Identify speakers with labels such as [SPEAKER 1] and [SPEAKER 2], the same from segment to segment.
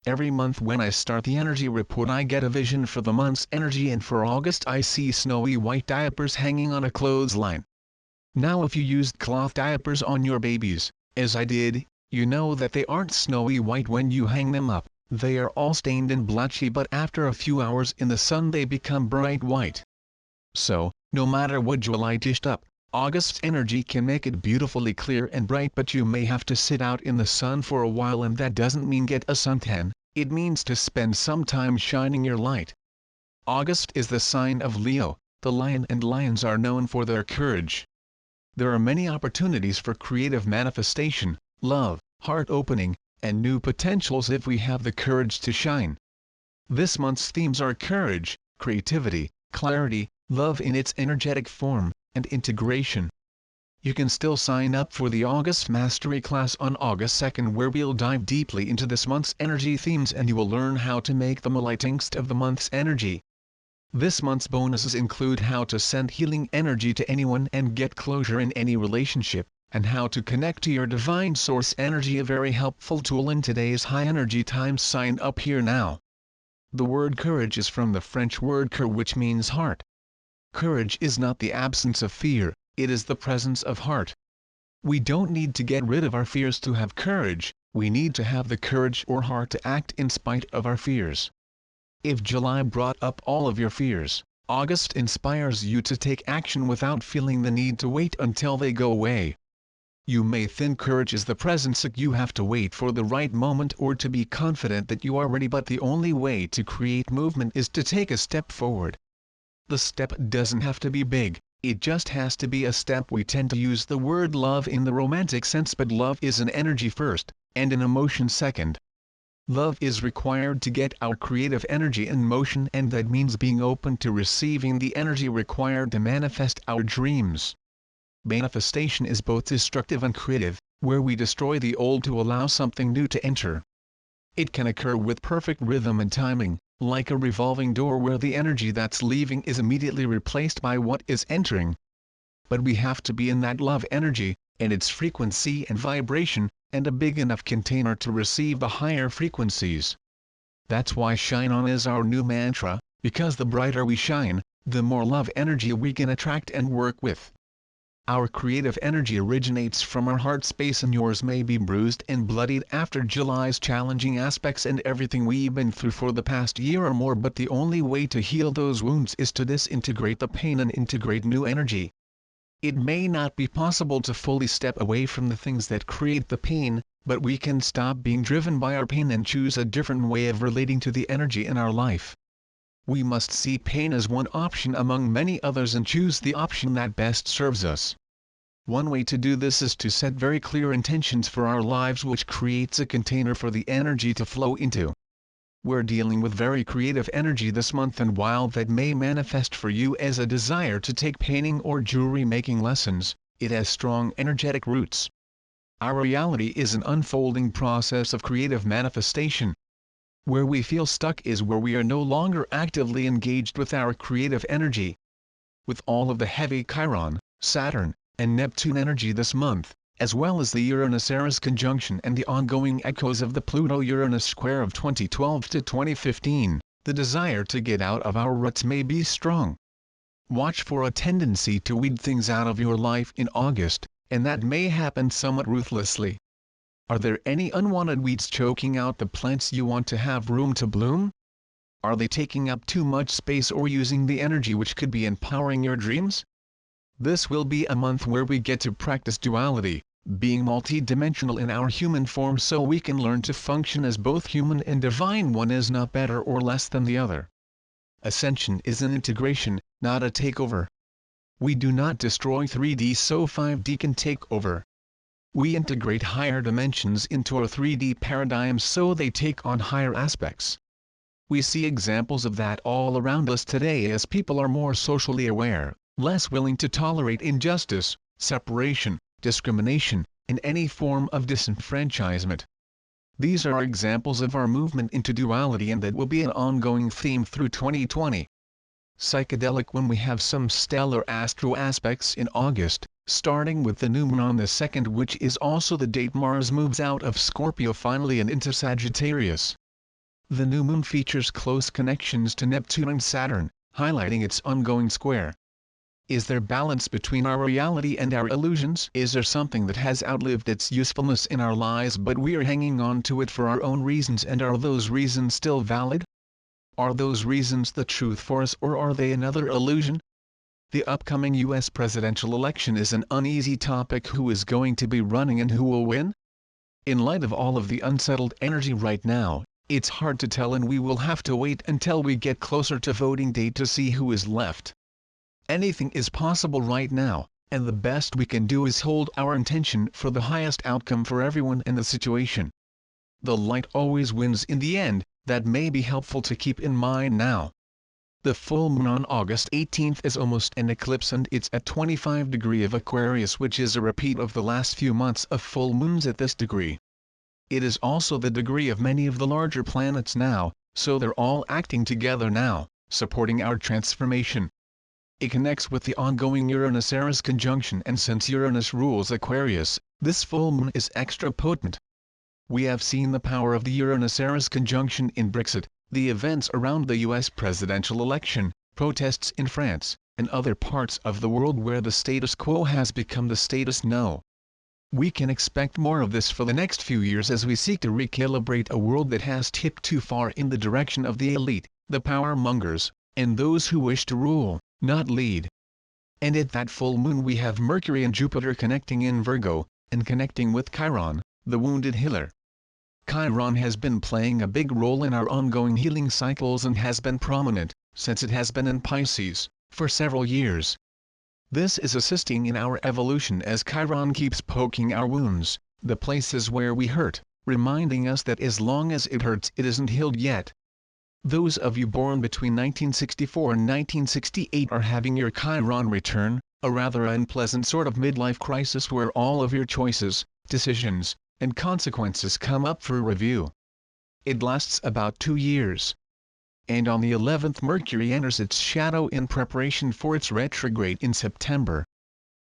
[SPEAKER 1] Every month when I start the energy report I get a vision for the month's energy, and for August I see snowy white diapers hanging on a clothesline. Now if you used cloth diapers on your babies, as I did, you know that they aren't snowy white when you hang them up. They are all stained and blotchy, but after a few hours in the sun they become bright white. So, no matter what July dished up, August's energy can make it beautifully clear and bright, but you may have to sit out in the sun for a while, and that doesn't mean get a suntan, it means to spend some time shining your light. August is the sign of Leo, the lion, and lions are known for their courage. There are many opportunities for creative manifestation, love, heart opening, and new potentials if we have the courage to shine. This month's themes are courage, creativity, clarity, love in its energetic form, and integration. You can still sign up for the August Mastery class on August 2nd, where we'll dive deeply into this month's energy themes and you will learn how to make the lightest of the month's energy. This month's bonuses include how to send healing energy to anyone and get closure in any relationship, and how to connect to your divine source energy, a very helpful tool in today's high energy times. Sign up here now. The word courage is from the French word cœur, which means heart. Courage is not the absence of fear, it is the presence of heart. We don't need to get rid of our fears to have courage, we need to have the courage or heart to act in spite of our fears. If July brought up all of your fears, August inspires you to take action without feeling the need to wait until they go away. You may think courage is the presence that you have to wait for the right moment or to be confident that you are ready, but the only way to create movement is to take a step forward. The step doesn't have to be big, it just has to be a step. We tend to use the word love in the romantic sense, but love is an energy first, and an emotion second. Love is required to get our creative energy in motion, and that means being open to receiving the energy required to manifest our dreams. Manifestation is both destructive and creative, where we destroy the old to allow something new to enter. It can occur with perfect rhythm and timing, like a revolving door where the energy that's leaving is immediately replaced by what is entering. But we have to be in that love energy, and its frequency and vibration, and a big enough container to receive the higher frequencies. That's why Shine On is our new mantra, because the brighter we shine, the more love energy we can attract and work with. Our creative energy originates from our heart space, and yours may be bruised and bloodied after July's challenging aspects and everything we've been through for the past year or more, but the only way to heal those wounds is to disintegrate the pain and integrate new energy. It may not be possible to fully step away from the things that create the pain, but we can stop being driven by our pain and choose a different way of relating to the energy in our life. We must see pain as one option among many others and choose the option that best serves us. One way to do this is to set very clear intentions for our lives, which creates a container for the energy to flow into. We're dealing with very creative energy this month, and while that may manifest for you as a desire to take painting or jewelry making lessons, it has strong energetic roots. Our reality is an unfolding process of creative manifestation. Where we feel stuck is where we are no longer actively engaged with our creative energy. With all of the heavy Chiron, Saturn, and Neptune energy this month, as well as the Uranus-Eris conjunction and the ongoing echoes of the Pluto-Uranus square of 2012 to 2015, the desire to get out of our ruts may be strong. Watch for a tendency to weed things out of your life in August, and that may happen somewhat ruthlessly. Are there any unwanted weeds choking out the plants you want to have room to bloom? Are they taking up too much space or using the energy which could be empowering your dreams? This will be a month where we get to practice duality, being multi-dimensional in our human form so we can learn to function as both human and divine. One is not better or less than the other. Ascension is an integration, not a takeover. We do not destroy 3D so 5D can take over. We integrate higher dimensions into our 3D paradigms so they take on higher aspects. We see examples of that all around us today as people are more socially aware, less willing to tolerate injustice, separation, discrimination, and any form of disenfranchisement. These are examples of our movement into duality, and that will be an ongoing theme through 2020. Psychedelic when we have some stellar astro aspects in August, starting with the new moon on the 2nd, which is also the date Mars moves out of Scorpio finally and into Sagittarius. The new moon features close connections to Neptune and Saturn, highlighting its ongoing square. Is there balance between our reality and our illusions? Is there something that has outlived its usefulness in our lives but we are hanging on to it for our own reasons, and are those reasons still valid? Are those reasons the truth for us, or are they another illusion? The upcoming US presidential election is an uneasy topic. Who is going to be running and who will win? In light of all of the unsettled energy right now, it's hard to tell, and we will have to wait until we get closer to voting day to see who is left. Anything is possible right now, and the best we can do is hold our intention for the highest outcome for everyone in the situation. The light always wins in the end. That may be helpful to keep in mind now. The full moon on August 18th is almost an eclipse, and it's at 25 degrees of Aquarius, which is a repeat of the last few months of full moons at this degree. It is also the degree of many of the larger planets now, so they're all acting together now, supporting our transformation. It connects with the ongoing Uranus-Eris conjunction, and since Uranus rules Aquarius, this full moon is extra potent. We have seen the power of the Uranus-Eris conjunction in Brexit, the events around the US presidential election, protests in France, and other parts of the world where the status quo has become the status quo. We can expect more of this for the next few years as we seek to recalibrate a world that has tipped too far in the direction of the elite, the power mongers, and those who wish to rule, not lead. And at that full moon we have Mercury and Jupiter connecting in Virgo, and connecting with Chiron, the wounded healer. Chiron has been playing a big role in our ongoing healing cycles and has been prominent, since it has been in Pisces, for several years. This is assisting in our evolution as Chiron keeps poking our wounds, the places where we hurt, reminding us that as long as it hurts it isn't healed yet. Those of you born between 1964 and 1968 are having your Chiron return, a rather unpleasant sort of midlife crisis where all of your choices, decisions, and consequences come up for review. It lasts about 2 years. And on the 11th Mercury enters its shadow in preparation for its retrograde in September.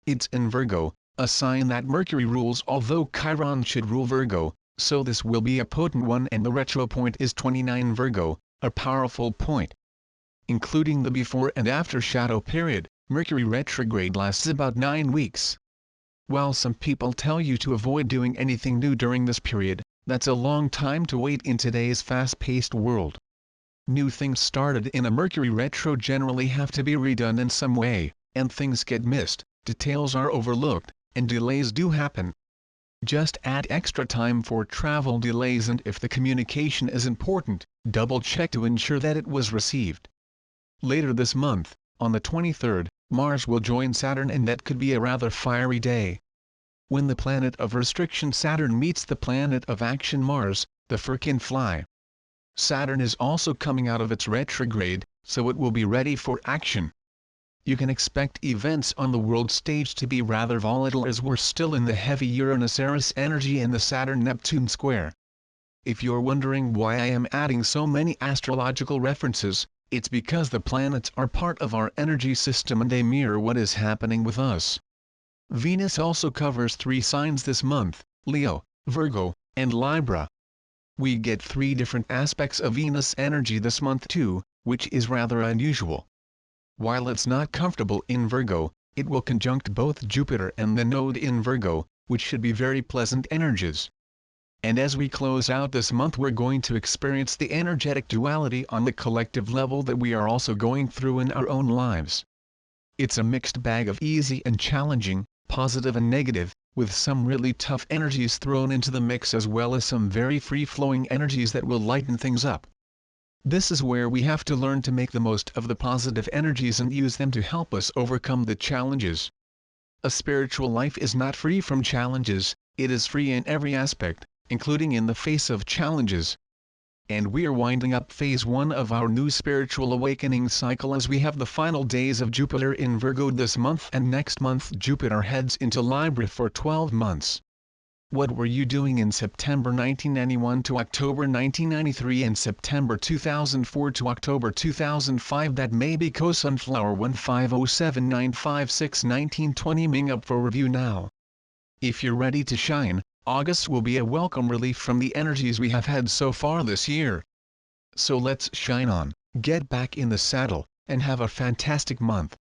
[SPEAKER 1] It's in Virgo, a sign that Mercury rules, although Chiron should rule Virgo, so this will be a potent one, and the retro point is 29 Virgo, a powerful point. Including the before and after shadow period, Mercury retrograde lasts about 9 weeks. While some people tell you to avoid doing anything new during this period, that's a long time to wait in today's fast-paced world. New things started in a Mercury retro generally have to be redone in some way, and things get missed, details are overlooked, and delays do happen. Just add extra time for travel delays, and if the communication is important, double-check to ensure that it was received. Later this month, on the 23rd, Mars will join Saturn, and that could be a rather fiery day. When the planet of restriction Saturn meets the planet of action Mars, the fur can fly. Saturn is also coming out of its retrograde, so it will be ready for action. You can expect events on the world stage to be rather volatile as we're still in the heavy Uranus-Eris energy and the Saturn-Neptune square. If you're wondering why I am adding so many astrological references, it's because the planets are part of our energy system and they mirror what is happening with us. Venus also covers 3 signs this month: Leo, Virgo, and Libra. We get 3 different aspects of Venus energy this month too, which is rather unusual. While it's not comfortable in Virgo, it will conjunct both Jupiter and the node in Virgo, which should be very pleasant energies. And as we close out this month, we're going to experience the energetic duality on the collective level that we are also going through in our own lives. It's a mixed bag of easy and challenging, positive and negative, with some really tough energies thrown into the mix as well as some very free-flowing energies that will lighten things up. This is where we have to learn to make the most of the positive energies and use them to help us overcome the challenges. A spiritual life is not free from challenges, it is free in every aspect, including in the face of challenges. And we are winding up phase 1 of our new spiritual awakening cycle as we have the final days of Jupiter in Virgo this month, and next month Jupiter heads into Libra for 12 months. What were you doing in September 1991 to October 1993 and September 2004 to October 2005? That may be Co-Sunflower 15079561920 Ming up for review now. If you're ready to shine, August will be a welcome relief from the energies we have had so far this year. So let's shine on, get back in the saddle, and have a fantastic month.